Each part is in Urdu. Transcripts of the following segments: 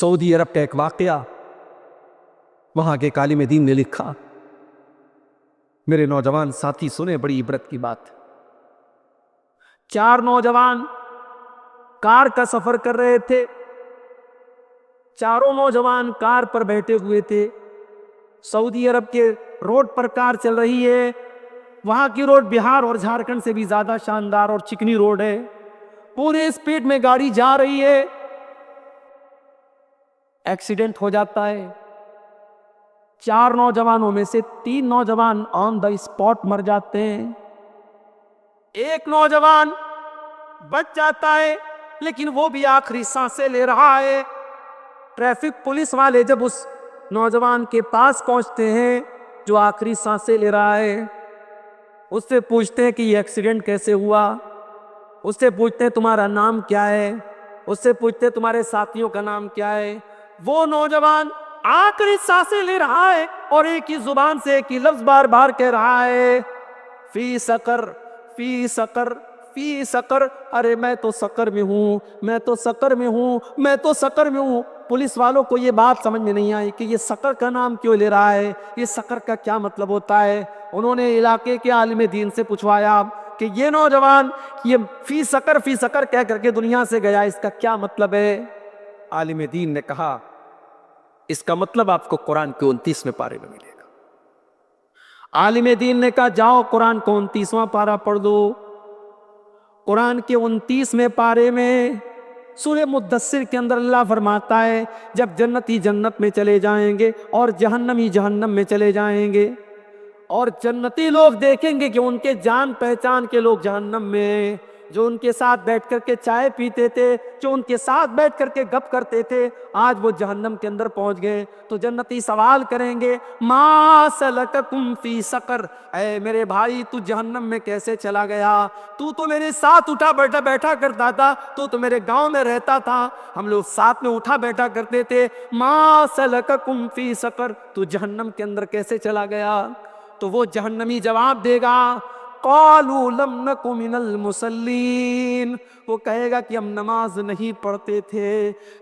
سعودی عرب کا ایک واقعہ، وہاں کے عالم دین نے لکھا، میرے نوجوان ساتھی سنیں، بڑی عبرت کی بات۔ 4 نوجوان کار کا سفر کر رہے تھے، چاروں نوجوان کار پر بیٹھے ہوئے تھے۔ سعودی عرب کے روڈ پر کار چل رہی ہے، وہاں کی روڈ بہار اور جھارکھنڈ سے بھی زیادہ شاندار اور چکنی روڈ ہے، پورے اسپیڈ میں گاڑی جا رہی ہے، ایکسیڈنٹ ہو جاتا ہے۔ 4 نوجوانوں میں سے 3 نوجوان آن دا اسپاٹ مر جاتے ہیں، ایک نوجوان بچ جاتا ہے لیکن وہ بھی آخری سانسیں لے رہا ہے۔ ٹریفک پولیس والے جب اس نوجوان کے پاس پہنچتے ہیں جو آخری سانسیں لے رہا ہے، اس سے پوچھتے ہیں کہ یہ ایکسیڈنٹ کیسے ہوا، اس سے پوچھتے ہیں تمہارا نام کیا ہے، اس سے پوچھتے ہیں تمہارے ساتھیوں کا نام کیا ہے۔ وہ نوجوان آخری سانسیں لے رہا ہے اور ایک ہی زبان سے ایک ہی لفظ بار بار کہہ رہا ہے، فی سقر، فی سقر، فی سقر۔ ارے میں تو سقر میں ہوں، میں تو سقر میں ہوں، میں تو سقر میں ہوں۔ پولیس والوں کو یہ بات سمجھ میں نہیں آئی کہ یہ سقر کا نام کیوں لے رہا ہے، یہ سقر کا کیا مطلب ہوتا ہے۔ انہوں نے علاقے کے عالم دین سے پوچھوایا کہ یہ نوجوان یہ فی سقر کہہ کر کے دنیا سے گیا، اس کا کیا مطلب ہے؟ عالم دین نے کہا اس کا مطلب آپ کو قرآن کے 29ویں پارے میں ملے گا۔ عالم دین نے کہا جاؤ قرآن کو 29واں پارہ پڑھ دو۔ قرآن کے 29ویں پارے میں سورہ مدثر کے اندر اللہ فرماتا ہے جب جنتی جنت میں چلے جائیں گے اور جہنمی جہنم میں چلے جائیں گے، اور جنتی لوگ دیکھیں گے کہ ان کے جان پہچان کے لوگ جہنم میں، جو ان کے ساتھ بیٹھ کر کے چائے پیتے تھے، جو ان کے ساتھ بیٹھ کر کے گپ کرتے تھے، آج وہ جہنم کے اندر پہنچ گئے تو جنتی سوال کریں گے ما سلککم فی سقر، اے میرے بھائی تو جہنم میں کیسے چلا گیا؟ تو میرے ساتھ اٹھا بیٹھا کرتا تھا، تو میرے گاؤں میں رہتا تھا، ہم لوگ ساتھ میں اٹھا بیٹھا کرتے تھے، ما سلککم فی سقر، تو جہنم کے اندر کیسے چلا گیا؟ تو وہ جہنمی جواب دے گا قالوا لم نک من المصلین، وہ کہے گا کہ ہم نماز نہیں پڑھتے تھے۔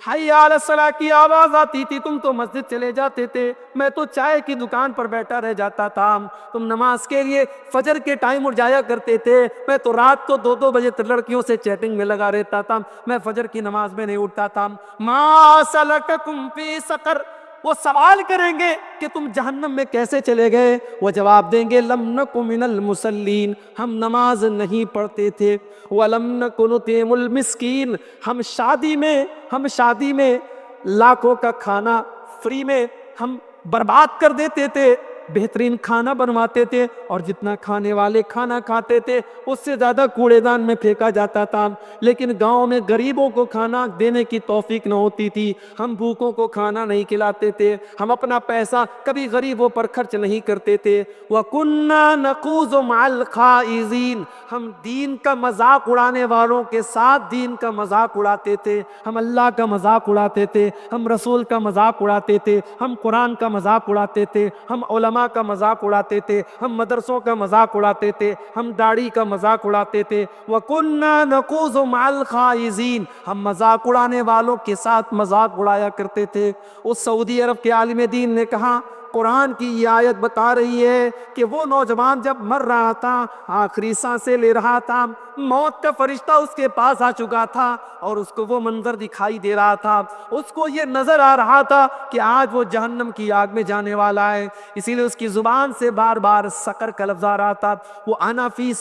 حی علی الصلاۃ کی آواز آتی تھی تم تو مسجد چلے جاتے تھے، میں تو چائے کی دکان پر بیٹھا رہ جاتا تھا، تم نماز کے لیے فجر کے ٹائم اٹھ جایا کرتے تھے، میں تو رات کو 2 بجے تک لڑکیوں سے چیٹنگ میں لگا رہتا تھا، میں فجر کی نماز میں نہیں اٹھتا تھا۔ ما سلککم فی سقر، وہ سوال کریں گے کہ تم جہنم میں کیسے چلے گئے؟ وہ جواب دیں گے لم نک من المصلین، ہم نماز نہیں پڑھتے تھے، ولم نک نطعم المسکین، ہم شادی میں لاکھوں کا کھانا فری میں ہم برباد کر دیتے تھے، بہترین کھانا بنواتے تھے اور جتنا کھانے والے کھانا کھاتے تھے اس سے زیادہ کوڑے دان میں پھینکا جاتا تھا، لیکن گاؤں میں غریبوں کو کھانا دینے کی توفیق نہ ہوتی تھی، ہم بھوکوں کو کھانا نہیں کھلاتے تھے، ہم اپنا پیسہ کبھی غریبوں پر خرچ نہیں کرتے تھے۔ وَكُنَّا نَخُوضُ مَعَ الْخَائِضِينَ، ہم دین کا مذاق اڑانے والوں کے ساتھ دین کا مذاق اڑاتے تھے، ہم اللہ کا مذاق اڑاتے تھے، ہم رسول کا مذاق اڑاتے تھے، ہم قرآن کا مذاق اڑاتے تھے، ہم علماء کا مذاق اڑاتے تھے، ہم مدرسوں کا مذاق اڑاتے تھے، ہم داڑھی کا مذاق اڑاتے تھے۔ وَكُنَّا نَخُوضُ مَعَ الْخَائِضِينَ، ہم مذاق اڑانے والوں کے ساتھ مذاق اڑایا کرتے تھے۔ اس سعودی عرب کے عالم دین نے کہا قرآن کی یہ آیت بتا رہی ہے کہ وہ نوجوان جب مر رہا تھا، آخری سانسیں لے رہا تھا، موت کا فرشتہ اس کے پاس آ چکا تھا اور اس کو وہ منظر دکھائی دے رہا تھا، اس کو یہ نظر آ رہا تھا کہ آج وہ جہنم کی آگ میں جانے والا ہے، اسی لیے اس کی زبان سے بار بار سقر کا لفظ آ رہا تھا، وہ انا فی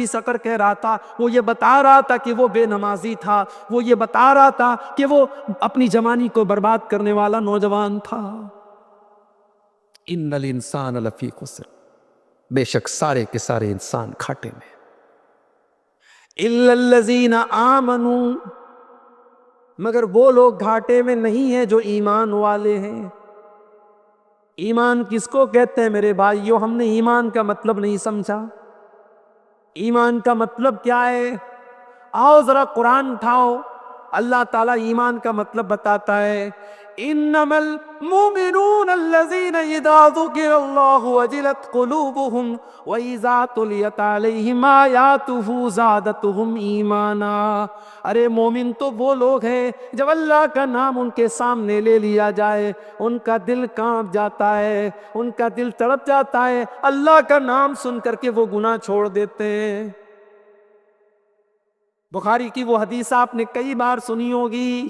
سقر کہہ رہا تھا، وہ یہ بتا رہا تھا کہ وہ بے نمازی تھا، وہ یہ بتا رہا تھا کہ وہ اپنی جوانی کو برباد کرنے والا نوجوان تھا۔ ان الانسان لفی خسر، بے شک سارے کے سارے انسان کھاٹے میں، الا الذین آمنوا، مگر وہ لوگ گھاٹے میں نہیں ہیں جو ایمان والے ہیں۔ ایمان کس کو کہتے ہیں میرے بھائیو؟ ہم نے ایمان کا مطلب نہیں سمجھا۔ ایمان کا مطلب کیا ہے؟ آؤ ذرا قرآن اٹھاؤ، اللہ تعالیٰ ایمان کا مطلب بتاتا ہے، انما المؤمنون الذين اذا ذكر الله وجلت قلوبهم واذا تليت عليهم آياته زادتهم ایمانا. ارے مومن تو وہ لوگ ہیں جب اللہ کا نام ان کے سامنے لے لیا جائے ان کا دل کانپ جاتا ہے، ان کا دل تڑپ جاتا ہے، اللہ کا نام سن کر کے وہ گناہ چھوڑ دیتے ہیں. بخاری کی وہ حدیث آپ نے کئی بار سنی ہوگی،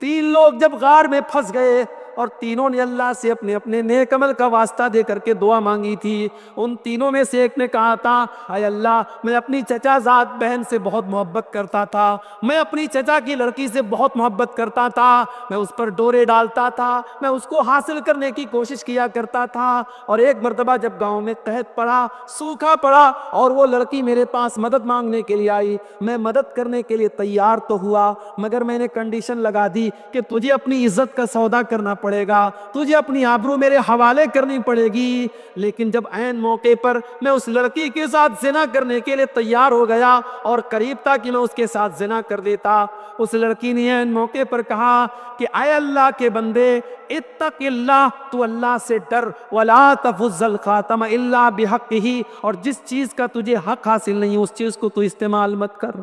3 لوگ جب غار میں پھنس گئے اور تینوں نے اللہ سے اپنے اپنے نیک عمل کا واسطہ دے کر کے دعا مانگی تھی. ان تینوں میں سے ایک نے کہا تھا اے اللہ میں اپنی چچا زاد بہن سے بہت محبت کرتا تھا، میں اپنی چچا کی لڑکی سے بہت محبت کرتا تھا، میں اس پر ڈورے ڈالتا تھا، میں اس کو حاصل کرنے کی کوشش کیا کرتا تھا، اور ایک مرتبہ جب گاؤں میں قحط پڑا، سوکھا پڑا اور وہ لڑکی میرے پاس مدد مانگنے کے لیے آئی، میں مدد کرنے کے لیے تیار تو ہوا مگر میں نے کنڈیشن لگا دی کہ تجھے اپنی عزت کا سودا کرنا پڑے گا، تجھے اپنی آبرو میرے حوالے کرنی پڑے گی. لیکن جب عین موقع پر میں اس لڑکی کے ساتھ زنا کرنے کے لیے تیار ہو گیا اور قریب تھا کہ میں اس کے ساتھ زنا کر دیتا، اس لڑکی نے عین موقع پر کہا کہ اے اللہ کے بندے اتق اللہ، تو اللہ سے ڈر، ولا تفض الخاتم الا بحقہ، اور جس چیز کا تجھے حق حاصل نہیں اس چیز کو تو استعمال مت کر.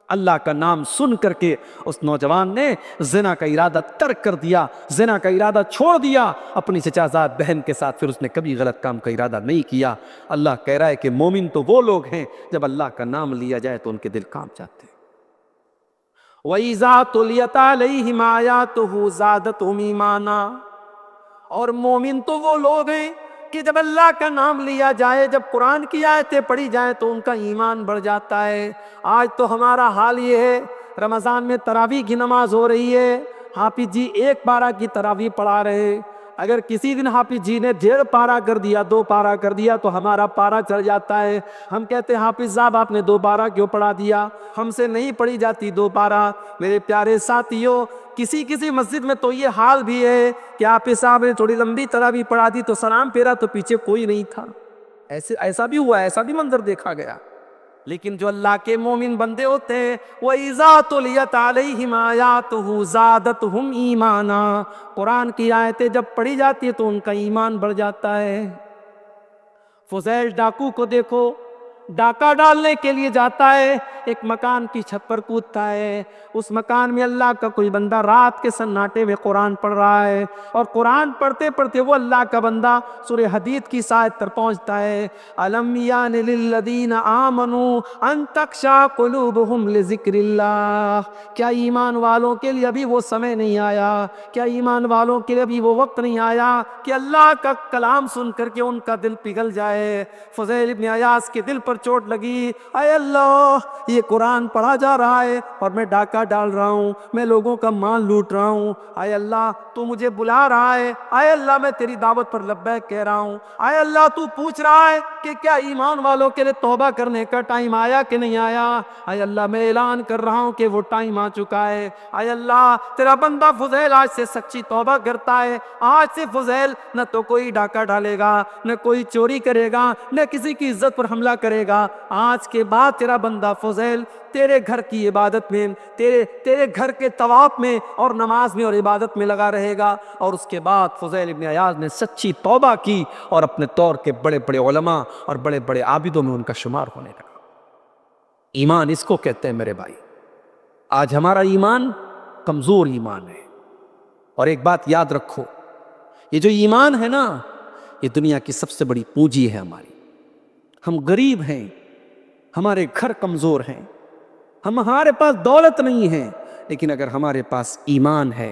اللہ کا نام سن کر کے اس نوجوان نے زنا کا ارادہ ترک کر دیا، زنا کا ارادہ چھوڑ دیا اپنی چچا زاد بہن کے ساتھ، پھر اس نے کبھی غلط کام کا ارادہ نہیں کیا. اللہ کہہ رہا ہے کہ مومن تو وہ لوگ ہیں جب اللہ کا نام لیا جائے تو ان کے دل کانپ جاتے ہیں. وَإِذَا تُلِيَتْ عَلَيْهِمْ آيَاتُهُ زَادَتْهُمْ ایمانا. اور مومن تو وہ لوگ ہیں کہ جب اللہ کا نام لیا جائے، جب قرآن کی آیتیں پڑھی جائیں تو ان کا ایمان بڑھ جاتا ہے. آج تو ہمارا حال یہ ہے، رمضان میں تراویح کی نماز ہو رہی ہے، حافظ جی 1 پارہ کی تراویح پڑھا رہے، اگر کسی دن حافظ جی نے 1.5 پارہ کر دیا، 2 پارہ کر دیا تو ہمارا پارہ چڑھ جاتا ہے. ہم کہتے ہیں حافظ صاحب آپ نے 2 پارہ کیوں پڑھا دیا، ہم سے نہیں پڑھی جاتی 2 پارہ. میرے پیارے ساتھیوں، کسی مسجد میں تو یہ حال بھی ہے کہ حافظ صاحب نے تھوڑی لمبی تراویح پڑھا دی تو سلام پھیرا تو پیچھے کوئی نہیں تھا. ایسا بھی ہوا، ایسا بھی منظر دیکھا گیا. لیکن جو اللہ کے مومن بندے ہوتے ہیں وَإِذَا تُلِيَتْ عَلَيْهِمْ آيَاتُهُ زَادَتْهُمْ ایمانا. قرآن کی آیتیں جب پڑھی جاتی ہے تو ان کا ایمان بڑھ جاتا ہے. فضیل ڈاکو کو دیکھو، ڈاکہ ڈالنے کے لیے جاتا ہے، ایک مکان کی چھت پر کودتا ہے، اس مکان میں اللہ کا کوئی بندہ رات کے سناٹے میں قرآن پڑھ رہا ہے، اور قرآن پڑھتے پڑھتے وہ اللہ کا بندہ سورہ حدید کی آیت پر پہنچتا ہے أَلَمْ يَأْنِ لِلَّذِينَ آمَنُوا أَن تَخْشَعَ قُلُوبُهُمْ لِذِكْرِ اللَّهِ. کیا ایمان والوں کے لیے ابھی وہ سمے نہیں آیا، کیا ایمان والوں کے لیے ابھی وہ وقت نہیں آیا کہ اللہ کا کلام سن کر کے ان کا دل پگھل جائے. فضیل ابن عیاض کے دل پر چوٹ لگی، اے اللہ یہ قرآن پڑھا جا رہا ہے اور میں ڈاکہ ڈال رہا ہوں، میں لوگوں کا مال لوٹ رہا ہوں، اے اللہ تو مجھے بلا رہا ہے، اے اللہ میں تیری دعوت پر لبیک کہہ رہا ہوں، اے اللہ تو پوچھ رہا ہے کہ کیا ایمان والوں کے لیے توبہ کرنے کا ٹائم آیا کہ نہیں آیا. اے اللہ میں اعلان کر رہا ہوں کہ وہ ٹائم آ چکا ہے. اے اللہ تیرا بندہ فضیل آج سے سچی توبہ کرتا ہے، آج سے فضیل نہ تو کوئی ڈاکہ ڈالے گا، نہ کوئی چوری کرے گا، نہ کسی کی عزت پر حملہ کرے گا. آج کے بعد تیرا بندہ فضیل تیرے گھر کی عبادت میں، تیرے گھر کے طواف میں اور نماز میں اور عبادت میں لگا رہے گا. اور اس کے بعد فضیل ابن عیاض نے سچی توبہ کی اور اپنے دور کے بڑے بڑے علماء اور بڑے بڑے عابدوں میں ان کا شمار ہونے لگا. ایمان اس کو کہتے ہیں میرے بھائی. آج ہمارا ایمان کمزور ایمان ہے، اور ایک بات یاد رکھو، یہ جو ایمان ہے نا یہ دنیا کی سب سے بڑی پونجی ہے ہماری. ہم غریب ہیں، ہمارے گھر کمزور ہیں، ہمارے پاس دولت نہیں ہے، لیکن اگر ہمارے پاس ایمان ہے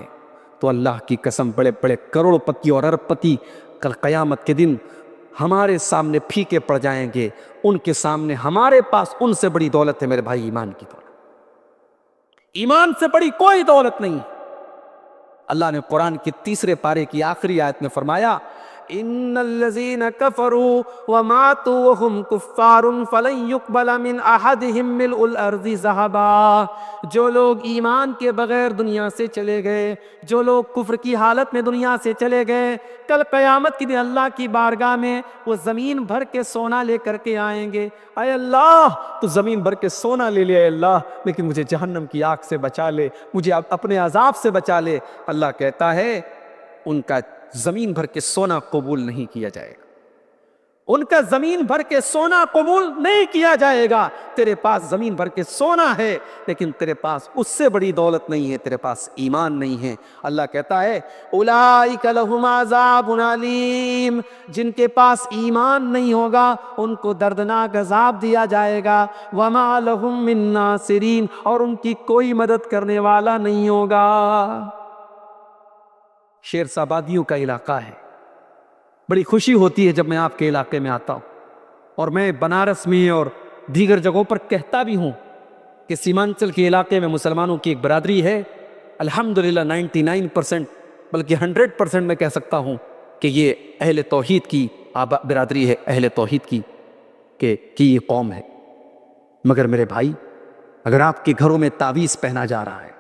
تو اللہ کی قسم بڑے بڑے کروڑ پتی اور ارب پتی کل قیامت کے دن ہمارے سامنے پھیکے پڑ جائیں گے. ان کے سامنے ہمارے پاس ان سے بڑی دولت ہے میرے بھائی ایمان کی دولت. ایمان سے بڑی کوئی دولت نہیں. اللہ نے قرآن کی 3 پارے کی آخری آیت میں فرمایا ان الذین کفروا وماتوا وهم کفار فلن يقبل من احدهم ملء الارض ذهبا، جو لوگ ایمان کے بغیر دنیا سے چلے گئے، جو لوگ کفر کی حالت میں دنیا سے چلے گئے، کل قیامت کے دن اللہ کی بارگاہ میں وہ زمین بھر کے سونا لے کر کے آئیں گے۔ اے اللہ تو زمین بھر کے سونا لے لے اے اللہ، لیکن مجھے جہنم کی آگ سے بچا لے، مجھے اپنے عذاب سے بچا لے۔ اللہ کہتا ہے ان کا زمین بھر کے سونا قبول نہیں کیا جائے گا، ان کا زمین بھر کے سونا قبول نہیں کیا جائے گا۔ تیرے پاس زمین بھر کے سونا ہے لیکن تیرے پاس اس سے بڑی دولت نہیں ہے، تیرے پاس ایمان نہیں ہے۔ اللہ کہتا ہے اولئک لہم عذاب علیم، جن کے پاس ایمان نہیں ہوگا ان کو دردناک عذاب دیا جائے گا۔ وما لہم من ناصرین، اور ان کی کوئی مدد کرنے والا نہیں ہوگا۔ شیرسا آبادیوں کا علاقہ ہے، بڑی خوشی ہوتی ہے جب میں آپ کے علاقے میں آتا ہوں، اور میں بنارس میں اور دیگر جگہوں پر کہتا بھی ہوں کہ سیمانچل کے علاقے میں مسلمانوں کی ایک برادری ہے، الحمدللہ 99% بلکہ 100% میں کہہ سکتا ہوں کہ یہ اہل توحید کی برادری ہے، اہل توحید کی یہ قوم ہے۔ مگر میرے بھائی، اگر آپ کے گھروں میں تعویذ پہنا جا رہا ہے،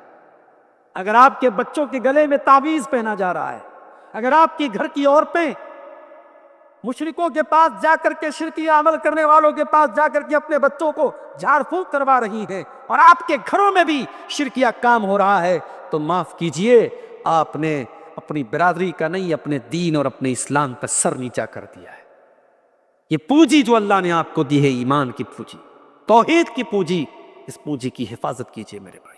اگر آپ کے بچوں کے گلے میں تعویذ پہنا جا رہا ہے، اگر آپ کی گھر کی عورتیں مشرکوں کے پاس جا کر کے، شرکی عمل کرنے والوں کے پاس جا کر کے اپنے بچوں کو جھاڑ پھونک کروا رہی ہیں، اور آپ کے گھروں میں بھی شرکیہ کام ہو رہا ہے، تو معاف کیجئے، آپ نے اپنی برادری کا نہیں، اپنے دین اور اپنے اسلام کا سر نیچا کر دیا ہے۔ یہ پونجی جو اللہ نے آپ کو دی ہے، ایمان کی پونجی، توحید کی پونجی، اس پونجی کی حفاظت کیجئے میرے بھائی۔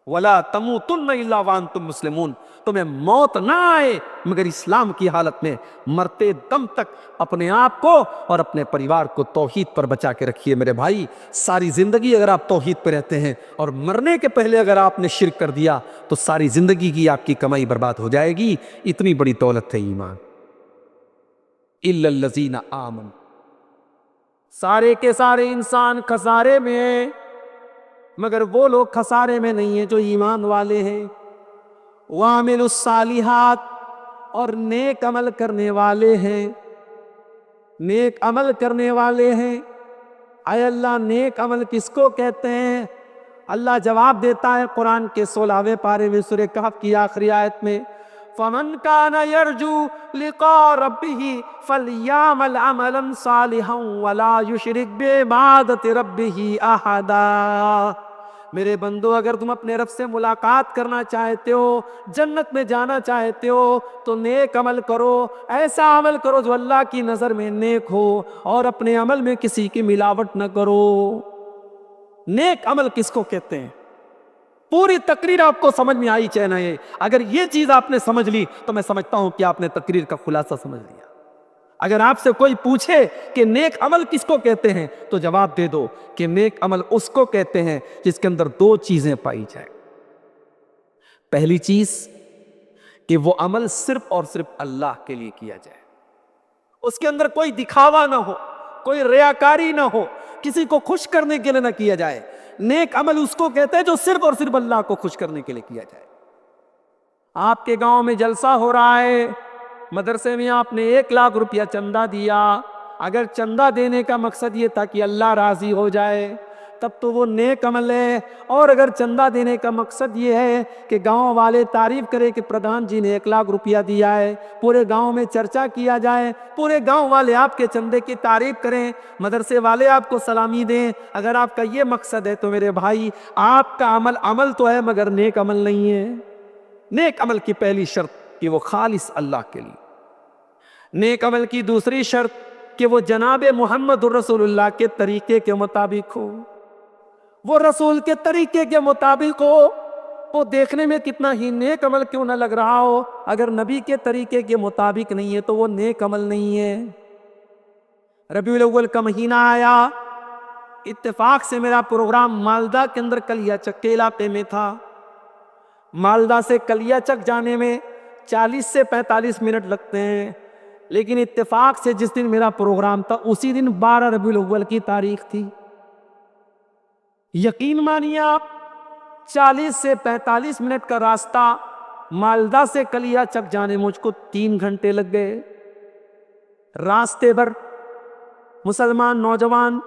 وَلَا تَمُوتُنَّ إِلَّا وَأَنْتُمْ مُسْلِمُونَ، تمہیں موت نہ آئے مگر اسلام کی حالت میں، مرتے دم تک اپنے آپ کو اور اپنے پریوار کو توحید پر بچا کے رکھیے میرے بھائی۔ ساری زندگی اگر آپ توحید پہ رہتے ہیں اور مرنے کے پہلے اگر آپ نے شرک کر دیا تو ساری زندگی کی آپ کی کمائی برباد ہو جائے گی۔ اتنی بڑی دولت ہے ایمان۔ إِلَّا الَّذِينَ آمَنُوا، سارے کے سارے انسان خسارے میں ہیں، مگر وہ لوگ خسارے میں نہیں ہیں جو ایمان والے ہیں۔ وَعَمِلُوا الصَّالِحَاتِ، اور نیک عمل کرنے والے ہیں، نیک عمل کرنے والے ہیں۔ اے اللہ، نیک عمل کس کو کہتے ہیں؟ اللہ جواب دیتا ہے قرآن کے 16ویں پارے میں سورہ کہف کی آخری آیت میں، فَمَنْ كَانَ يَرْجُو لِقَاءَ رَبِّهِ فَلْيَعْمَلْ عَمَلًا صَالِحًا وَلَا يُشْرِكْ بِعِبَادَةِ رَبِّهِ أَحَدًا۔ میرے بندو، اگر تم اپنے رب سے ملاقات کرنا چاہتے ہو، جنت میں جانا چاہتے ہو، تو نیک عمل کرو، ایسا عمل کرو جو اللہ کی نظر میں نیک ہو، اور اپنے عمل میں کسی کی ملاوٹ نہ کرو۔ نیک عمل کس کو کہتے ہیں؟ پوری تقریر آپ کو سمجھ میں آئی چاہے نہ آئے، اگر یہ چیز آپ نے سمجھ لی تو میں سمجھتا ہوں کہ آپ نے تقریر کا خلاصہ سمجھ لیا۔ اگر آپ سے کوئی پوچھے کہ نیک عمل کس کو کہتے ہیں تو جواب دے دو کہ نیک عمل اس کو کہتے ہیں جس کے اندر دو چیزیں پائی جائیں۔ پہلی چیز کہ وہ عمل صرف اور صرف اللہ کے لیے کیا جائے، اس کے اندر کوئی دکھاوا نہ ہو، کوئی ریاکاری نہ ہو، کسی کو خوش کرنے کے لیے نہ کیا جائے۔ نیک عمل اس کو کہتے ہیں جو صرف اور صرف اللہ کو خوش کرنے کے لیے کیا جائے۔ آپ کے گاؤں میں جلسہ ہو رہا ہے، مدرسے میں آپ نے 1,00,000 روپیہ چندہ دیا، اگر چندہ دینے کا مقصد یہ تھا کہ اللہ راضی ہو جائے تب تو وہ نیک عمل ہے، اور اگر چندہ دینے کا مقصد یہ ہے کہ گاؤں والے تعریف کرے کہ پردھان جی نے 1,00,000 روپیہ دیا ہے، پورے گاؤں میں چرچا کیا جائے، پورے گاؤں والے آپ کے چندے کی تعریف کریں، مدرسے والے آپ کو سلامی دیں، اگر آپ کا یہ مقصد ہے تو میرے بھائی آپ کا عمل تو ہے مگر نیک عمل نہیں ہے۔ نیک عمل کی پہلی شرط کہ وہ خالص اللہ کے لیے، نیک عمل کی دوسری شرط کہ وہ جناب محمد الرسول اللہ کے طریقے کے مطابق ہو، وہ رسول کے طریقے کے مطابق ہو، وہ دیکھنے میں کتنا ہی نیک عمل کیوں نہ لگ رہا ہو، اگر نبی کے طریقے کے مطابق نہیں ہے تو وہ نیک عمل نہیں ہے۔ ربیع الاول کا مہینہ آیا، اتفاق سے میرا پروگرام مالدہ کے اندر کلیا چک کے علاقے میں تھا۔ مالدہ سے کلیا چک جانے میں 40 سے 45 منٹ لگتے ہیں، لیکن اتفاق سے جس دن میرا پروگرام تھا اسی دن 12 ربیع الاول کی تاریخ تھی۔ یقین مانیے آپ، 40 سے 45 منٹ کا راستہ مالدہ سے کلیا چک جانے مجھ کو 3 گھنٹے لگ گئے۔ راستے پر مسلمان نوجوان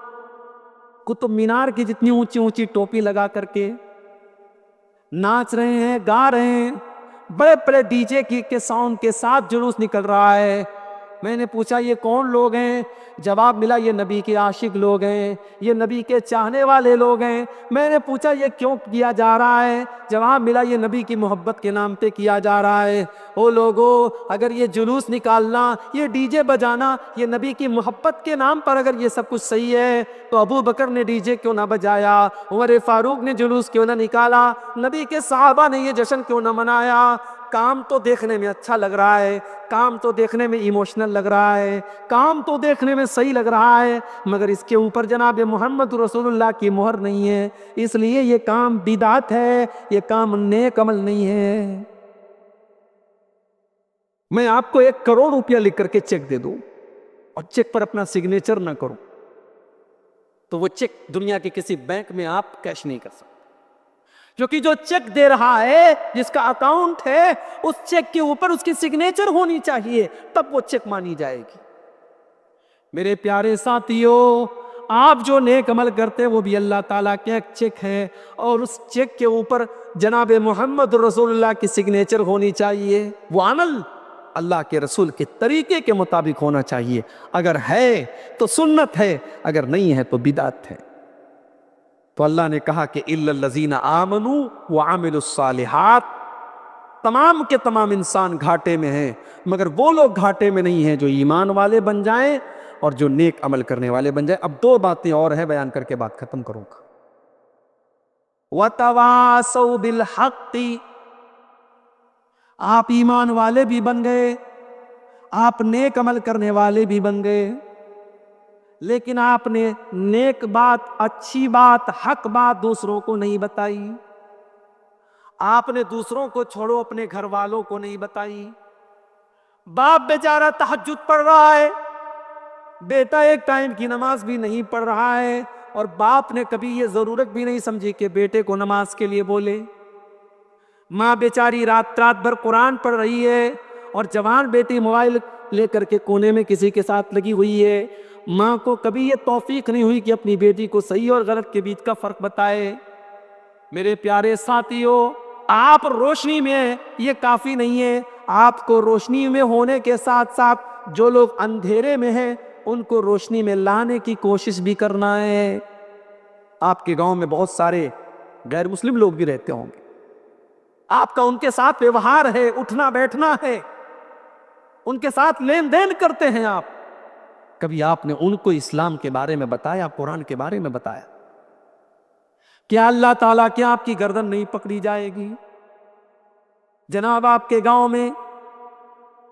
قطب مینار کی جتنی اونچی اونچی ٹوپی لگا کر کے ناچ رہے ہیں، گا رہے ہیں، بڑے بڑے ڈی جے کے ساؤنڈ کے ساتھ جلوس نکل رہا ہے۔ میں نے پوچھا یہ کون لوگ ہیں؟ جواب ملا یہ نبی کے عاشق لوگ ہیں، یہ نبی کے چاہنے والے لوگ ہیں۔ میں نے پوچھا یہ کیوں کیا جا رہا ہے؟ جواب ملا یہ نبی کی محبت کے نام پہ کیا جا رہا ہے۔ او لوگو، اگر یہ جلوس نکالنا، یہ ڈی جے بجانا، یہ نبی کی محبت کے نام پر اگر یہ سب کچھ صحیح ہے تو ابو بکر نے ڈی جے کیوں نہ بجایا؟ عمر فاروق نے جلوس کیوں نہ نکالا؟ نبی کے صحابہ نے یہ جشن کیوں نہ منایا؟ کام تو دیکھنے میں اچھا لگ رہا ہے، کام تو دیکھنے میں ایموشنل لگ رہا ہے، کام تو دیکھنے میں صحیح لگ رہا ہے، مگر اس کے اوپر جناب محمد رسول اللہ کی مہر نہیں ہے، اس لیے یہ کام بدعت ہے، یہ کام نیک عمل نہیں ہے۔ میں آپ کو 1 کروڑ روپیہ لکھ کر کے چیک دے دوں اور چیک پر اپنا سگنیچر نہ کروں تو وہ چیک دنیا کے کسی بینک میں آپ کیش نہیں کر سکتے، کیونکہ جو چیک دے رہا ہے، جس کا اکاؤنٹ ہے، اس چیک کے اوپر اس کی سگنیچر ہونی چاہیے، تب وہ چیک مانی جائے گی۔ میرے پیارے ساتھیو، آپ جو نیک عمل کرتے ہیں وہ بھی اللہ تعالیٰ کا ایک چیک ہے، اور اس چیک کے اوپر جناب محمد رسول اللہ کی سگنیچر ہونی چاہیے۔ وہ عمل اللہ کے رسول کے طریقے کے مطابق ہونا چاہیے، اگر ہے تو سنت ہے، اگر نہیں ہے تو بدعت ہے۔ تو اللہ نے کہا کہ اِلَّا الَّذِينَ آمَنُوا وَعَمِلُوا الصَّالِحَاتِ، تمام کے تمام انسان گھاٹے میں ہیں، مگر وہ لوگ گھاٹے میں نہیں ہیں جو ایمان والے بن جائیں اور جو نیک عمل کرنے والے بن جائیں۔ اب 2 باتیں اور ہیں، بیان کر کے بات ختم کروں گا۔ وَتَوَاصَوْا بِالْحَقِّ، آپ ایمان والے بھی بن گئے، آپ نیک عمل کرنے والے بھی بن گئے، لیکن آپ نے نیک بات، اچھی بات، حق بات دوسروں کو نہیں بتائی۔ آپ نے دوسروں کو چھوڑو، اپنے گھر والوں کو نہیں بتائی۔ باپ بیچارہ تہجد پڑھ رہا ہے، بیٹا 1 ٹائم کی نماز بھی نہیں پڑھ رہا ہے، اور باپ نے کبھی یہ ضرورت بھی نہیں سمجھی کہ بیٹے کو نماز کے لیے بولے۔ ماں بیچاری رات بھر قرآن پڑھ رہی ہے، اور جوان بیٹی موبائل لے کر کے کونے میں کسی کے ساتھ لگی ہوئی ہے۔ ماں کو کبھی یہ توفیق نہیں ہوئی کہ اپنی بیٹی کو صحیح اور غلط کے بیچ کا فرق بتائے۔ میرے پیارے ساتھیو، آپ روشنی میں ہیں یہ کافی نہیں ہے، آپ کو روشنی میں ہونے کے ساتھ ساتھ جو لوگ اندھیرے میں ہیں ان کو روشنی میں لانے کی کوشش بھی کرنا ہے۔ آپ کے گاؤں میں بہت سارے غیر مسلم لوگ بھی رہتے ہوں گے، آپ کا ان کے ساتھ ویوہار ہے، اٹھنا بیٹھنا ہے، ان کے ساتھ لین دین کرتے ہیں آپ، کبھی آپ نے ان کو اسلام کے بارے میں بتایا، قرآن کے بارے میں بتایا؟ کیا اللہ تعالیٰ کیا آپ کی گردن نہیں پکڑی جائے گی؟ جناب آپ کے گاؤں میں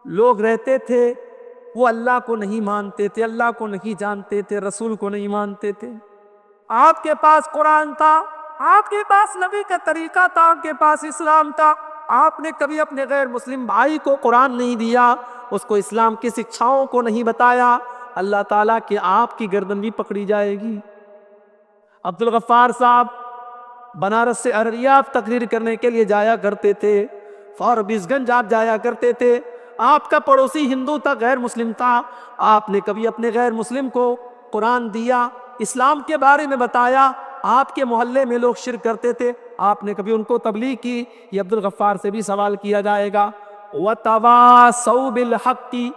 لوگ رہتے تھے، وہ اللہ کو نہیں مانتے تھے، اللہ کو نہیں جانتے تھے، رسول کو نہیں مانتے تھے۔ آپ کے پاس قرآن تھا، آپ کے پاس نبی کا طریقہ تھا، آپ کے پاس اسلام تھا، آپ نے کبھی اپنے غیر مسلم بھائی کو قرآن نہیں دیا، اس کو اسلام کی شکشاؤں کو نہیں بتایا، اللہ تعالیٰ کہ آپ کی گردن بھی پکڑی جائے گی۔ عبدالغفار صاحب بنارس سے ارریہ تقریر کرنے کے لیے جایا کرتے تھے، فاربیس گنج آپ جایا کرتے تھے، آپ کا پڑوسی ہندو تھا، غیر مسلم تھا، آپ نے کبھی اپنے غیر مسلم کو قرآن دیا، اسلام کے بارے میں بتایا؟ آپ کے محلے میں لوگ شرک کرتے تھے، آپ نے کبھی ان کو تبلیغ کی؟ یہ عبدالغفار سے بھی سوال کیا جائے گا۔ وَتَوَاصَوْا بِالْحَقِّ،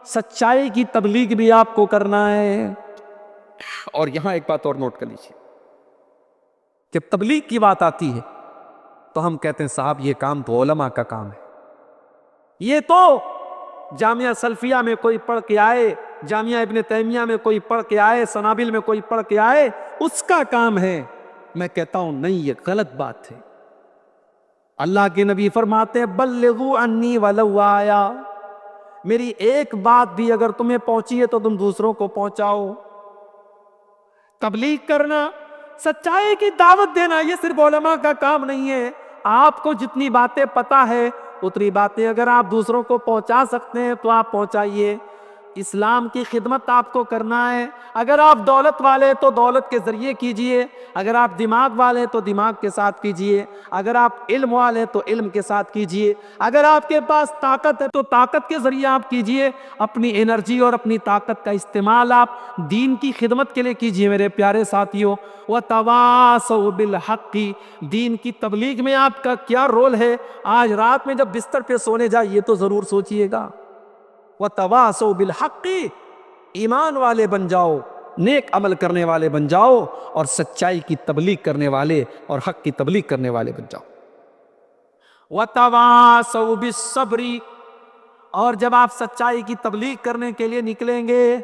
سچائی کی تبلیغ بھی آپ کو کرنا ہے۔ اور یہاں ایک بات اور نوٹ کر لیجیے، جب تبلیغ کی بات آتی ہے تو ہم کہتے ہیں صاحب یہ کام تو علماء کا کام ہے، یہ تو جامعہ سلفیہ میں کوئی پڑھ کے آئے، جامعہ ابن تیمیہ میں کوئی پڑھ کے آئے، سنابل میں کوئی پڑھ کے آئے، اس کا کام ہے۔ میں کہتا ہوں نہیں، یہ غلط بات ہے۔ اللہ کے نبی فرماتے ہیں بلغوا عنی ولو آیا، میری ایک بات بھی اگر تمہیں پہنچی ہے تو تم دوسروں کو پہنچاؤ۔ تبلیغ کرنا، سچائی کی دعوت دینا، یہ صرف علماء کا کام نہیں ہے۔ آپ کو جتنی باتیں پتہ ہے اتنی باتیں اگر آپ دوسروں کو پہنچا سکتے ہیں تو آپ پہنچائیے۔ اسلام کی خدمت آپ کو کرنا ہے. اگر آپ دولت والے تو دولت کے ذریعے کیجئے, اگر آپ دماغ والے تو دماغ کے ساتھ کیجئے, اگر آپ علم والے تو علم کے ساتھ کیجئے, اگر آپ کے پاس طاقت ہے تو طاقت کے ذریعے آپ کیجئے. اپنی انرجی اور اپنی طاقت کا استعمال آپ دین کی خدمت کے لیے کیجئے میرے پیارے ساتھیوں. وَتَوَاصَوْا بِالْحَقِّ, دین کی تبلیغ میں آپ کا کیا رول ہے؟ آج رات میں جب بستر پہ سونے جائیے تو ضرور سوچئے گا. وَتَوَاصَوْا بِالْحَقِّ, ایمان والے بن جاؤ, نیک عمل کرنے والے بن جاؤ, اور سچائی کی تبلیغ کرنے والے اور حق کی تبلیغ کرنے والے بن جاؤ. وَتَوَاصَوْا بِالصَّبْرِ, اور جب آپ سچائی کی تبلیغ کرنے کے لیے نکلیں گے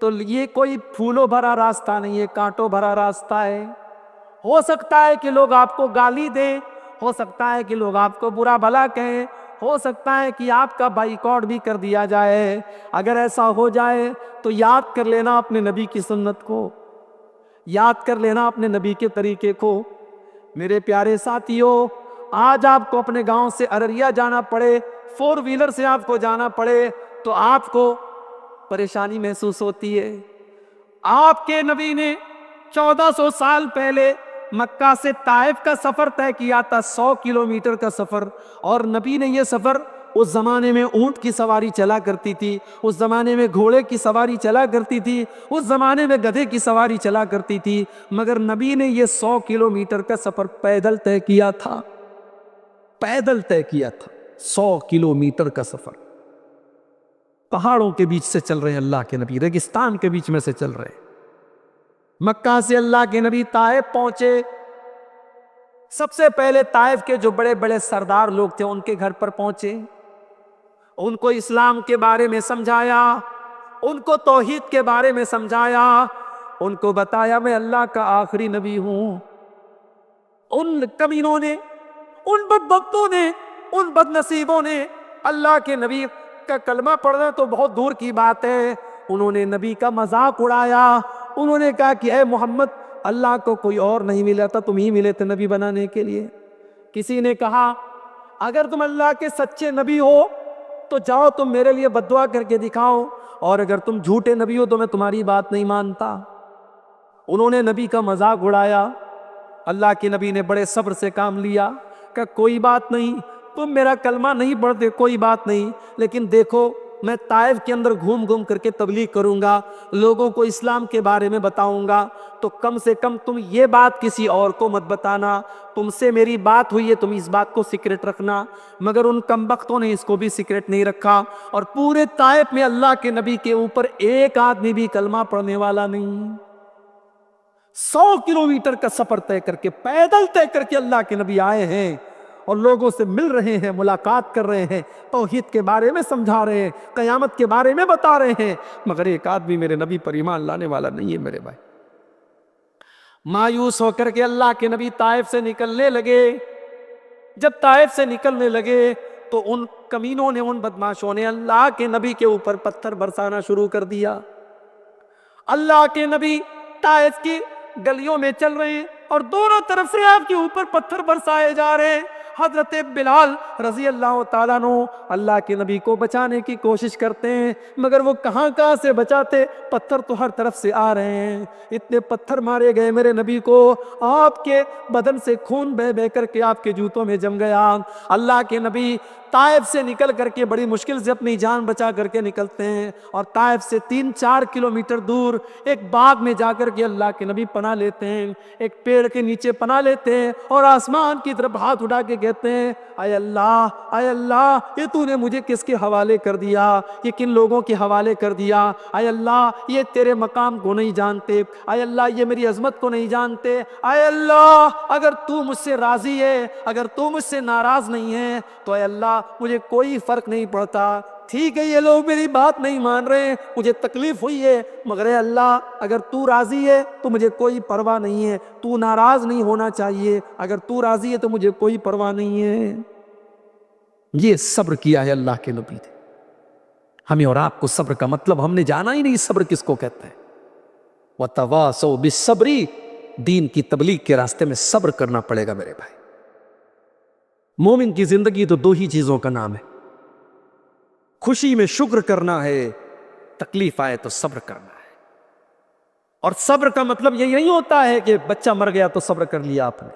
تو یہ کوئی پھولوں بھرا راستہ نہیں ہے, کانٹوں بھرا راستہ ہے. ہو سکتا ہے کہ لوگ آپ کو گالی دیں, ہو سکتا ہے کہ لوگ آپ کو برا بھلا کہیں, ہو سکتا ہے کہ آپ کا بائیکاٹ بھی کر دیا جائے. اگر ایسا ہو جائے تو یاد کر لینا اپنے نبی کی سنت کو, یاد کر لینا اپنے نبی کے طریقے کو. میرے پیارے ساتھیوں, آج آپ کو اپنے گاؤں سے ارریا جانا پڑے, 4 ویلر سے آپ کو جانا پڑے تو آپ کو پریشانی محسوس ہوتی ہے. آپ کے نبی نے 1400 سال پہلے مکہ سے طائف کا سفر طے کیا تھا, 100 کلومیٹر کا سفر. اور نبی نے یہ سفر, اس زمانے میں اونٹ کی سواری چلا کرتی تھی, اس زمانے میں گھوڑے کی سواری چلا کرتی تھی, اس زمانے میں گدھے کی سواری چلا کرتی تھی, مگر نبی نے یہ 100 کلومیٹر کا سفر پیدل طے کیا تھا, پیدل طے کیا تھا. 100 کلومیٹر کا سفر پہاڑوں کے بیچ سے چل رہے ہیں اللہ کے نبی, ریگستان کے بیچ میں سے چل رہے ہیں. مکہ سے اللہ کے نبی طائف پہنچے. سب سے پہلے طائف کے جو بڑے بڑے سردار لوگ تھے ان کے گھر پر پہنچے, ان کو اسلام کے بارے میں سمجھایا, ان کو توحید کے بارے میں سمجھایا, ان کو بتایا میں اللہ کا آخری نبی ہوں. ان کمینوں نے, ان بدبختوں نے, ان بد نصیبوں نے اللہ کے نبی کا کلمہ پڑھنا تو بہت دور کی بات ہے, انہوں نے نبی کا مذاق اڑایا. انہوں نے کہا کہ اے محمد, اللہ کو کوئی اور نہیں ملا تھا, تم ہی ملے تھے نبی بنانے کے لیے. کسی نے کہا اگر تم اللہ کے سچے نبی ہو تو جاؤ تم میرے لیے بد دعا کر کے دکھاؤ, اور اگر تم جھوٹے نبی ہو تو میں تمہاری بات نہیں مانتا. انہوں نے نبی کا مذاق اڑایا. اللہ کے نبی نے بڑے صبر سے کام لیا, کہ کوئی بات نہیں, تم میرا کلمہ نہیں پڑھتے کوئی بات نہیں, لیکن دیکھو میں طائف کے اندر گھوم گھوم کر کے تبلیغ کروں گا, لوگوں کو اسلام کے بارے میں بتاؤں گا, تو کم سے کم تم یہ بات کسی اور کو مت بتانا, تم سے میری بات ہوئی ہے تم اس بات کو سیکرٹ رکھنا. مگر ان کمبختوں نے اس کو بھی سیکرٹ نہیں رکھا, اور پورے طائف میں اللہ کے نبی کے اوپر ایک آدمی بھی کلمہ پڑھنے والا نہیں. 100 کلومیٹر کا سفر طے کر کے, پیدل طے کر کے اللہ کے نبی آئے ہیں, اور لوگوں سے مل رہے ہیں, ملاقات کر رہے ہیں, توحید کے بارے میں سمجھا رہے ہیں, قیامت کے بارے میں بتا رہے ہیں, مگر ایک آدمی میرے نبی پر ایمان لانے والا نہیں ہے. میرے بھائی, مایوس ہو کر کے اللہ کے نبی طائف سے نکلنے لگے. جب طائف سے نکلنے لگے تو ان کمینوں نے, ان بدماشوں نے اللہ کے نبی کے اوپر پتھر برسانا شروع کر دیا. اللہ کے نبی طائف کی گلیوں میں چل رہے ہیں اور دونوں طرف سے آپ کے اوپر پتھر برسائے جا رہے ہیں. حضرت بلال رضی اللہ تعالیٰ عنہ اللہ کے نبی کو بچانے کی کوشش کرتے ہیں, مگر وہ کہاں سے بچاتے, پتھر تو ہر طرف سے آ رہے ہیں. اتنے پتھر مارے گئے میرے نبی کو, آپ کے بدن سے خون بہ بہ کر کے آپ کے جوتوں میں جم گیا. اللہ کے نبی طائف سے نکل کر کے بڑی مشکل سے اپنی جان بچا کر کے نکلتے ہیں, اور طائف سے 3-4 کلومیٹر دور ایک باغ میں جا کر کے اللہ کے نبی پناہ لیتے ہیں, ایک پیڑ کے نیچے پناہ لیتے ہیں, اور آسمان کی طرف ہاتھ اٹھا کے کہتے ہیں اے اللہ, اے اللہ, یہ تو نے مجھے کس کے حوالے کر دیا, یہ کن لوگوں کے حوالے کر دیا. اے اللہ, یہ تیرے مقام کو نہیں جانتے, اے اللہ یہ میری عظمت کو نہیں جانتے. اے اللہ, اگر تو مجھ سے راضی ہے, اگر تو مجھ سے ناراض نہیں ہے تو اے اللہ مجھے کوئی فرق نہیں پڑتا. ٹھیک ہے یہ لوگ میری بات نہیں مان رہے ہیں, مجھے تکلیف ہوئی ہے, مگر اے اللہ اگر تو راضی ہے تو مجھے کوئی پرواہ نہیں ہے, تو ناراض نہیں ہونا چاہیے, اگر تو راضی ہے تو مجھے کوئی پرواہ نہیں ہے. یہ صبر کیا ہے اللہ کے نبی نے. ہمیں اور آپ کو صبر کا مطلب ہم نے جانا ہی نہیں, صبر کس کو کہتے ہیں. وَتَوَاصَوْا بِالصَّبْرِ, دین کی تبلیغ کے راستے میں صبر کرنا پڑے گا میرے بھائی. مومن کی زندگی تو 2 ہی چیزوں کا نام ہے, خوشی میں شکر کرنا ہے, تکلیف آئے تو صبر کرنا ہے. اور صبر کا مطلب یہ نہیں ہوتا ہے کہ بچہ مر گیا تو صبر کر لیا آپ نے،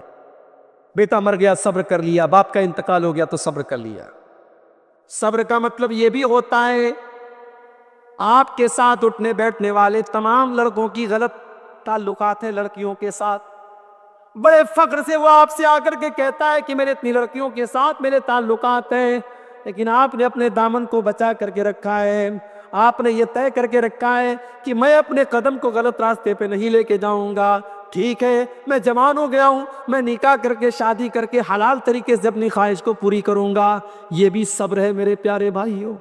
بیٹا مر گیا صبر کر لیا، باپ کا انتقال ہو گیا تو صبر کر لیا. صبر کا مطلب یہ بھی ہوتا ہے آپ کے ساتھ اٹھنے بیٹھنے والے تمام لڑکوں کی غلط تعلقات ہیں لڑکیوں کے ساتھ، بڑے فخر سے وہ آپ سے آ کر کے کہتا ہے کہ میرے اتنی لڑکیوں کے ساتھ میرے تعلقات ہیں، لیکن آپ نے اپنے دامن کو بچا کر کے رکھا ہے. آپ نے یہ طے کر کے رکھا ہے کہ میں اپنے قدم کو غلط راستے پہ نہیں لے کے جاؤں گا. ٹھیک ہے، میں جوان ہو گیا ہوں، میں نکاح کر کے شادی کر کے حلال طریقے سے اپنی خواہش کو پوری کروں گا. یہ بھی صبر ہے میرے پیارے بھائیوں.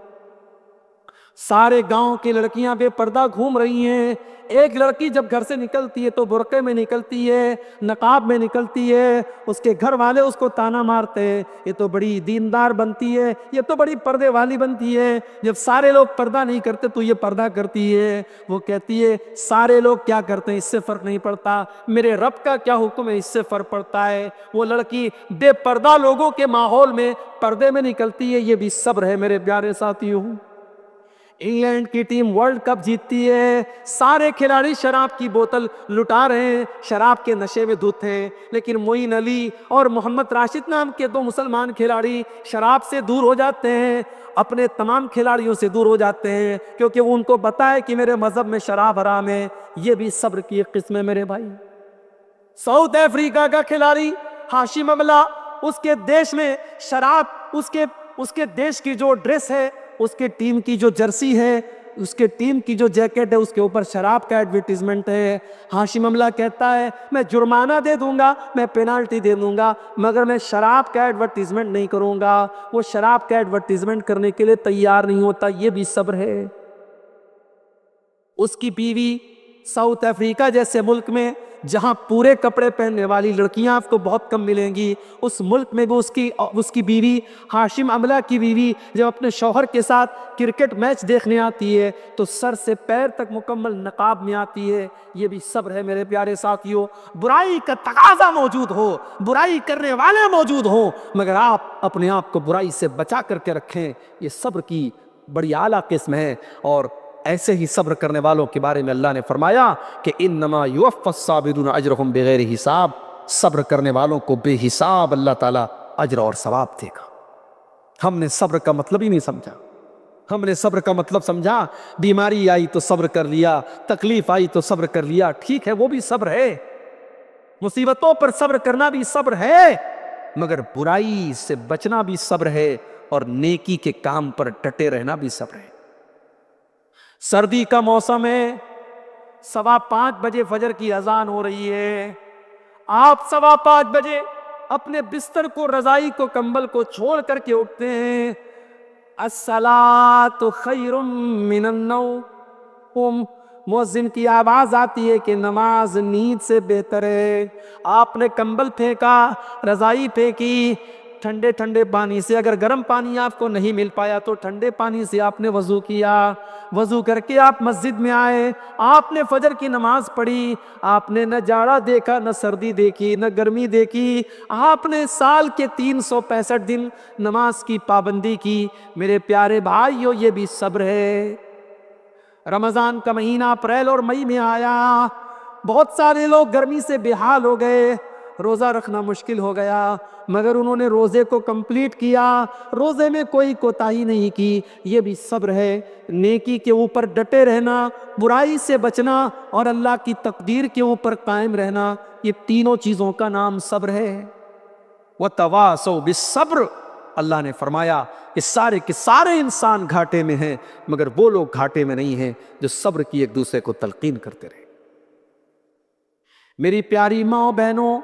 سارے گاؤں کی لڑکیاں بے پردہ گھوم رہی ہیں. ایک لڑکی جب گھر سے نکلتی ہے تو برقعے میں نکلتی ہے، نقاب میں نکلتی ہے، اس کے گھر والے اس کو تانا مارتے ہیں، یہ تو بڑی دیندار بنتی ہے، یہ تو بڑی پردے والی بنتی ہے. جب سارے لوگ پردہ نہیں کرتے تو یہ پردہ کرتی ہے. وہ کہتی ہے سارے لوگ کیا کرتے ہیں اس سے فرق نہیں پڑتا، میرے رب کا کیا حکم ہے اس سے فرق پڑتا ہے. وہ لڑکی بے پردہ لوگوں کے ماحول میں پردے میں نکلتی ہے. یہ بھی صبر ہے میرے پیارے ساتھیوں. انگلینڈ کی ٹیم ورلڈ کپ جیتتی ہے، سارے کھلاڑی شراب کی بوتل لٹا رہے ہیں، شراب کے نشے میں دھت ہیں، لیکن معین علی اور محمد راشد نام کے دو مسلمان کھلاڑی شراب سے دور ہو جاتے ہیں، اپنے تمام کھلاڑیوں سے دور ہو جاتے ہیں، کیونکہ ان کو پتا ہے کہ میرے مذہب میں شراب حرام ہے. یہ بھی صبر کی ایک قسم ہے میرے بھائی. ساؤتھ افریقہ کا کھلاڑی ہاشم املہ، اس کے دیش میں شراب، اس کے دیش کی جو ڈریس ہے، اس کے ٹیم کی جو جرسی ہے، اس کے ٹیم کی جو جیکٹ ہے، اس کے اوپر شراب کا ایڈورٹیزمنٹ ہے. ہاشم املہ کہتا ہے میں جرمانہ دے دوں گا، میں پینالٹی دے دوں گا، مگر میں شراب کا ایڈورٹیزمنٹ نہیں کروں گا. وہ شراب کا ایڈورٹیزمنٹ کرنے کے لیے تیار نہیں ہوتا. یہ بھی صبر ہے. اس کی بیوی ساؤتھ افریقہ جیسے ملک میں جہاں پورے کپڑے پہننے والی لڑکیاں آپ کو بہت کم ملیں گی، اس ملک میں بھی اس کی بیوی ہاشم املہ کی بیوی جب اپنے شوہر کے ساتھ کرکٹ میچ دیکھنے آتی ہے تو سر سے پیر تک مکمل نقاب میں آتی ہے. یہ بھی صبر ہے میرے پیارے ساتھیوں. برائی کا تقاضا موجود ہو، برائی کرنے والے موجود ہوں، مگر آپ اپنے آپ کو برائی سے بچا کر کے رکھیں. یہ صبر کی بڑی اعلیٰ قسم ہے. اور ایسے ہی صبر کرنے والوں کے بارے میں اللہ نے فرمایا کہ انما یوفی الصابرون اجرہم بغیر حساب. صبر کرنے والوں کو بے حساب اللہ تعالیٰ اجر اور ثواب دے گا. ہم نے صبر کا مطلب ہی نہیں سمجھا. ہم نے صبر کا مطلب سمجھا بیماری آئی تو صبر کر لیا، تکلیف آئی تو صبر کر لیا. ٹھیک ہے، وہ بھی صبر ہے، مصیبتوں پر صبر کرنا بھی صبر ہے، مگر برائی سے بچنا بھی صبر ہے، اور نیکی کے کام پر ڈٹے رہنا بھی صبر ہے. سردی کا موسم ہے، 5:15 بجے فجر کی اذان ہو رہی ہے. آپ 5:15 بجے اپنے بستر کو، رضائی کو، کمبل کو چھوڑ کر کے اٹھتے ہیں. الصلاۃ خیر من النوم. مؤذن کی آواز آتی ہے کہ نماز نیند سے بہتر ہے. آپ نے کمبل پھینکا، رضائی پھینکی، ٹھنڈے ٹھنڈے پانی سے، اگر گرم پانی آپ کو نہیں مل پایا تو ٹھنڈے پانی سے آپ نے وضو کیا. وضو کر کے آپ مسجد میں آئے، آپ نے فجر کی نماز پڑھی. آپ نے نہ جاڑا دیکھا، نہ سردی دیکھی، نہ گرمی دیکھی. آپ نے سال کے 365 دن نماز کی پابندی کی. میرے پیارے بھائیو، یہ بھی صبر ہے. رمضان کا مہینہ اپریل اور مئی میں آیا، بہت سارے لوگ گرمی سے بے حال ہو گئے، روزہ رکھنا مشکل ہو گیا، مگر انہوں نے روزے کو کمپلیٹ کیا، روزے میں کوئی کوتاہی نہیں کی. یہ بھی صبر ہے. نیکی کے اوپر ڈٹے رہنا، برائی سے بچنا، اور اللہ کی تقدیر کے اوپر قائم رہنا، یہ تینوں چیزوں کا نام صبر ہے. وَتَوَاصَوْا بِالصَّبْرِ. اللہ نے فرمایا کہ سارے کے سارے انسان گھاٹے میں ہیں، مگر وہ لوگ گھاٹے میں نہیں ہیں جو صبر کی ایک دوسرے کو تلقین کرتے رہے. میری پیاری ماں بہنوں،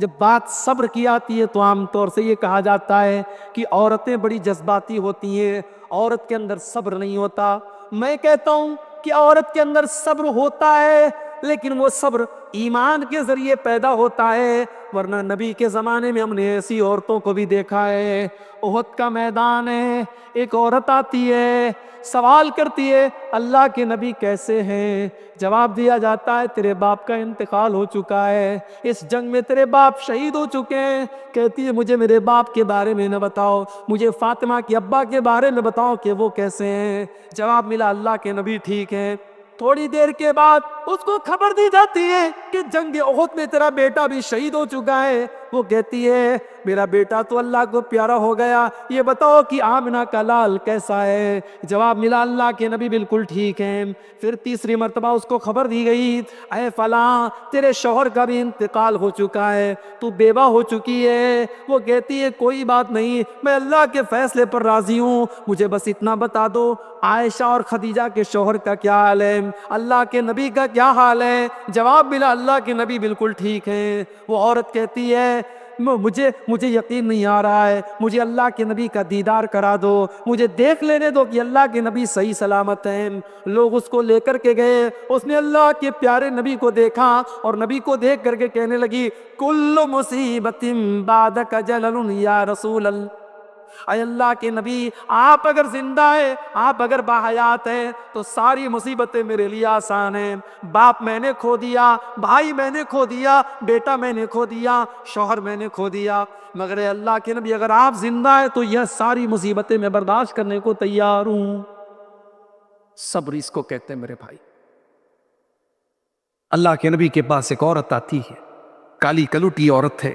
جب بات صبر کی آتی ہے تو عام طور سے یہ کہا جاتا ہے کہ عورتیں بڑی جذباتی ہوتی ہیں، عورت کے اندر صبر نہیں ہوتا. میں کہتا ہوں کہ عورت کے اندر صبر ہوتا ہے، لیکن وہ صبر ایمان کے ذریعے پیدا ہوتا ہے، ورنہ نبی کے زمانے میں ہم نے ایسی عورتوں کو بھی دیکھا ہے. احد کا میدان ہے, ایک عورت آتی ہے, سوال کرتی ہے اللہ کے نبی کیسے ہیں؟ جواب دیا جاتا ہے تیرے باپ کا انتقال ہو چکا ہے, اس جنگ میں تیرے باپ شہید ہو چکے ہیں. کہتی ہے مجھے میرے باپ کے بارے میں نہ بتاؤ, مجھے فاطمہ کے ابا کے بارے میں بتاؤ کہ وہ کیسے ہیں. جواب ملا اللہ کے نبی ٹھیک ہیں. تھوڑی دیر کے بعد اس کو خبر دی جاتی ہے کہ جنگ احد میں تیرا بیٹا بھی شہید ہو چکا ہے. وہ کہتی ہے میرا بیٹا تو اللہ کو پیارا ہو گیا, یہ بتاؤ کہ آمنہ کا لال کیسا ہے؟ جواب ملا اللہ کے نبی بالکل ٹھیک ہیں. پھر تیسری مرتبہ اس کو خبر دی گئی اے فلاں تیرے شوہر کا بھی انتقال ہو چکا ہے, تو بیوہ ہو چکی ہے. وہ کہتی ہے کوئی بات نہیں, میں اللہ کے فیصلے پر راضی ہوں, مجھے بس اتنا بتا دو عائشہ اور خدیجہ کے شوہر کا کیا حال ہے, اللہ کے نبی کا کیا حال ہے؟ جواب ملا اللہ کے نبی بالکل ٹھیک ہیں. وہ عورت کہتی ہے مجھے یقین نہیں آ رہا ہے, مجھے اللہ کے نبی کا دیدار کرا دو, مجھے دیکھ لینے دو کہ اللہ کے نبی صحیح سلامت ہیں. لوگ اس کو لے کر کے گئے, اس نے اللہ کے پیارے نبی کو دیکھا اور نبی کو دیکھ کر کے کہنے لگی کل مصیبت بعدک جلل یا رسول اللہ. اے اللہ کے نبی آپ اگر زندہ ہیں, آپ اگر باحیات ہیں تو ساری مصیبتیں میرے لیے آسان ہیں. باپ میں نے کھو دیا, بھائی میں نے کھو دیا, بیٹا میں نے کھو دیا, شوہر میں نے کھو دیا, مگر اے اللہ کے نبی اگر آپ زندہ ہیں تو یہ ساری مصیبتیں میں برداشت کرنے کو تیار ہوں. صبر اس کو کہتے ہیں میرے بھائی. اللہ کے نبی کے پاس ایک عورت آتی ہے, کالی کلوٹی عورت ہے,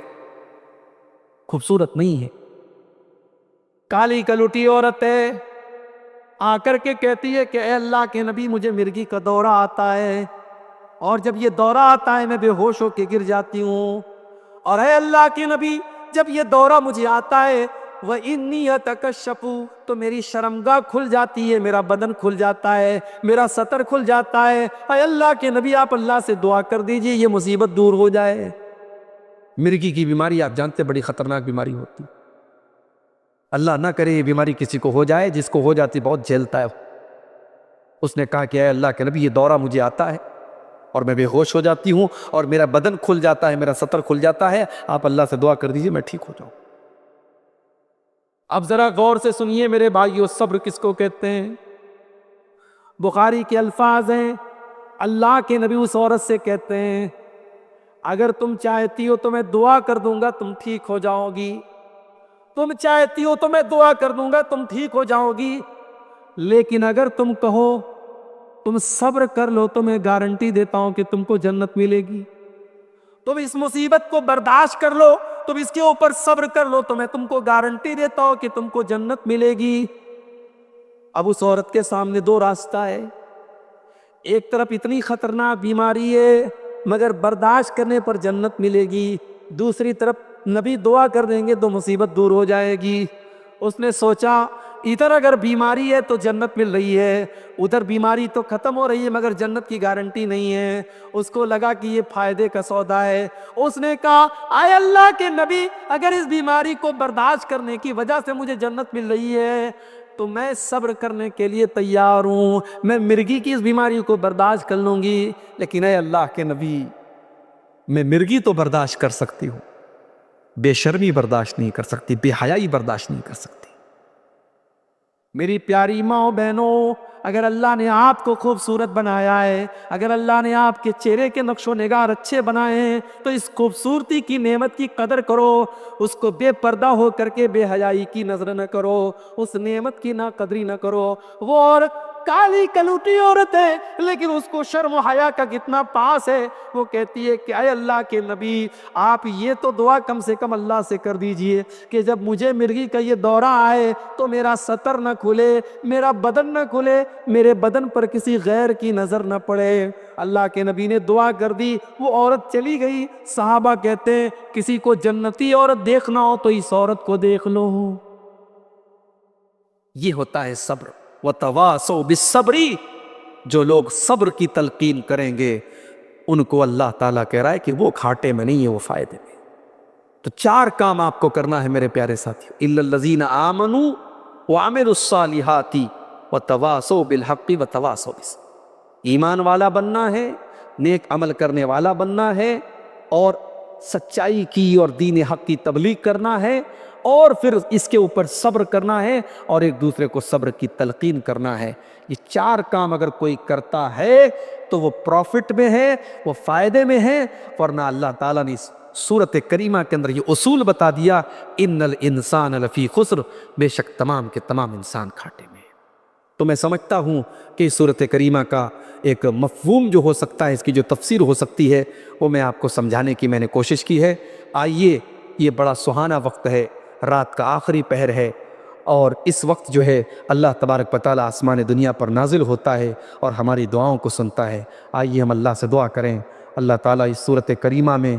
خوبصورت نہیں ہے, کالی کلوٹی عورت ہے. آ کر کے کہتی ہے کہ اے اللہ کے نبی مجھے مرگی کا دورہ آتا ہے, اور جب یہ دورہ آتا ہے میں بے ہوش ہو کے گر جاتی ہوں, اور اے اللہ کے نبی جب یہ دورہ مجھے آتا ہے وَإِنِّي أَتَكَشَّفُ تو میری شرمگاہ کھل جاتی ہے, میرا بدن کھل جاتا ہے, میرا سطر کھل جاتا ہے. اے اللہ کے نبی آپ اللہ سے دعا کر دیجئے یہ مصیبت دور ہو جائے. مرگی کی بیماری آپ جانتے بڑی خطرناک بیماری ہوتی, اللہ نہ کرے یہ بیماری کسی کو ہو جائے, جس کو ہو جاتی بہت جھیلتا ہے. اس نے کہا کہ اے اللہ کے نبی یہ دورہ مجھے آتا ہے اور میں بے ہوش ہو جاتی ہوں اور میرا بدن کھل جاتا ہے, میرا سطر کھل جاتا ہے, آپ اللہ سے دعا کر دیجئے میں ٹھیک ہو جاؤں. اب ذرا غور سے سنیے میرے بھائیو, صبر کس کو کہتے ہیں؟ بخاری کے الفاظ ہیں, اللہ کے نبی اس عورت سے کہتے ہیں اگر تم چاہتی ہو تو میں دعا کر دوں گا تم ٹھیک ہو جاؤ گی, تم چاہتی ہو تو میں دعا کر دوں گا تم ٹھیک ہو جاؤ گی, لیکن اگر تم کہو تم صبر کر لو تو میں گارنٹی دیتا ہوں کہ تم کو جنت ملے گی. تم اس مصیبت کو برداشت کر لو, تم اس کے اوپر صبر کر لو تو میں تم کو گارنٹی دیتا ہوں کہ تم کو جنت ملے گی. اب اس عورت کے سامنے دو راستہ ہے, ایک طرف اتنی خطرناک بیماری ہے مگر برداشت کرنے پر جنت ملے گی, دوسری طرف نبی دعا کر دیں گے تو مصیبت دور ہو جائے گی. اس نے سوچا ادھر اگر بیماری ہے تو جنت مل رہی ہے, ادھر بیماری تو ختم ہو رہی ہے مگر جنت کی گارنٹی نہیں ہے. اس کو لگا کہ یہ فائدے کا سودا ہے. اس نے کہا اے اللہ کے نبی اگر اس بیماری کو برداشت کرنے کی وجہ سے مجھے جنت مل رہی ہے تو میں صبر کرنے کے لیے تیار ہوں, میں مرگی کی اس بیماری کو برداشت کر لوں گی, لیکن اے اللہ کے نبی میں مرگی تو برداشت کر سکتی ہوں, بے شرمی برداشت نہیں کر سکتی, بے حیائی برداشت نہیں کر سکتی. میری پیاری ماں بہنوں, اگر اللہ نے آپ کو خوبصورت بنایا ہے, اگر اللہ نے آپ کے چہرے کے نقش و نگار اچھے بنائے ہیں تو اس خوبصورتی کی نعمت کی قدر کرو, اس کو بے پردہ ہو کر کے بے حیائی کی نظر نہ کرو, اس نعمت کی ناقدری نہ کرو. وہ اور کالی کلوٹی عورت ہے لیکن اس کو شرم و حیا کا کتنا پاس ہے. وہ کہتی ہے کہ اے اللہ کے نبی آپ یہ تو دعا کم سے کم اللہ سے کر دیجئے کہ جب مجھے مرگی کا یہ دورہ آئے تو میرا سطر نہ کھلے, میرا بدن نہ کھلے, میرے بدن پر کسی غیر کی نظر نہ پڑے. اللہ کے نبی نے دعا کر دی, وہ عورت چلی گئی. صحابہ کہتے ہیں کسی کو جنتی عورت دیکھنا ہو تو اس عورت کو دیکھ لو. یہ ہوتا ہے صبر. وَتَوَاصَوْا بِالصَّبْرِ جو لوگ صبر کی تلقین کریں گے ان کو اللہ تعالیٰ کہہ رہا ہے کہ وہ گھاٹے میں نہیں ہے, وہ فائدے میں. تو 4 کام آپ کو کرنا ہے میرے پیارے ساتھیو. إِلَّا الَّذِينَ آمَنُوا وَعَمِلُوا الصَّالِحَاتِ وَتَوَاصَوْا بِالْحَقِّ وَتَوَاصَوْا بِالصَّبْرِ. ایمان والا بننا ہے, نیک عمل کرنے والا بننا ہے, اور سچائی کی اور دین حق کی تبلیغ کرنا ہے، اور پھر اس کے اوپر صبر کرنا ہے اور ایک دوسرے کو صبر کی تلقین کرنا ہے۔ یہ 4 کام اگر کوئی کرتا ہے تو وہ پروفٹ میں ہے، وہ فائدے میں ہے، ورنہ اللہ تعالیٰ نے اس سورت کریمہ کے اندر یہ اصول بتا دیا، ان الانسان لفی خسر، بے شک تمام کے تمام انسان گھاٹے میں۔ تو میں سمجھتا ہوں کہ اس سورت کریمہ کا ایک مفہوم جو ہو سکتا ہے، اس کی جو تفسیر ہو سکتی ہے، وہ میں آپ کو سمجھانے کی میں نے کوشش کی ہے۔ آئیے، یہ بڑا سہانا وقت ہے، رات کا آخری پہر ہے، اور اس وقت جو ہے اللہ تبارک و تعالیٰ آسمان دنیا پر نازل ہوتا ہے اور ہماری دعاؤں کو سنتا ہے۔ آئیے ہم اللہ سے دعا کریں، اللہ تعالیٰ اس سورت کریمہ میں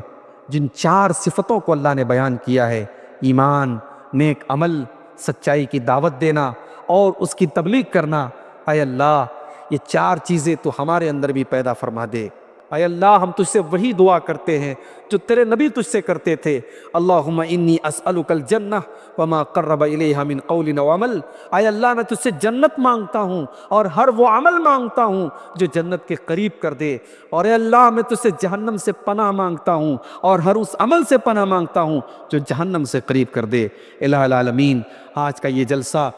جن 4 صفتوں کو اللہ نے بیان کیا ہے، ایمان، نیک عمل، سچائی کی دعوت دینا اور اس کی تبلیغ کرنا، اے اللہ یہ 4 چیزیں تو ہمارے اندر بھی پیدا فرما دے۔ اے اللہ ہم تجھ سے وہی دعا کرتے ہیں جو تیرے نبی تجھ سے کرتے تھے، اللہم انی اسألک الجنہ وما قرب الیہا من قول و عمل۔ اے اللہ میں تجھ سے جنت مانگتا ہوں اور ہر وہ عمل مانگتا ہوں جو جنت کے قریب کر دے، اور اے اللہ میں تجھ سے جہنم سے پناہ مانگتا ہوں اور ہر اس عمل سے پناہ مانگتا ہوں جو جہنم سے قریب کر دے۔ الہ العالمین، آج کا یہ جلسہ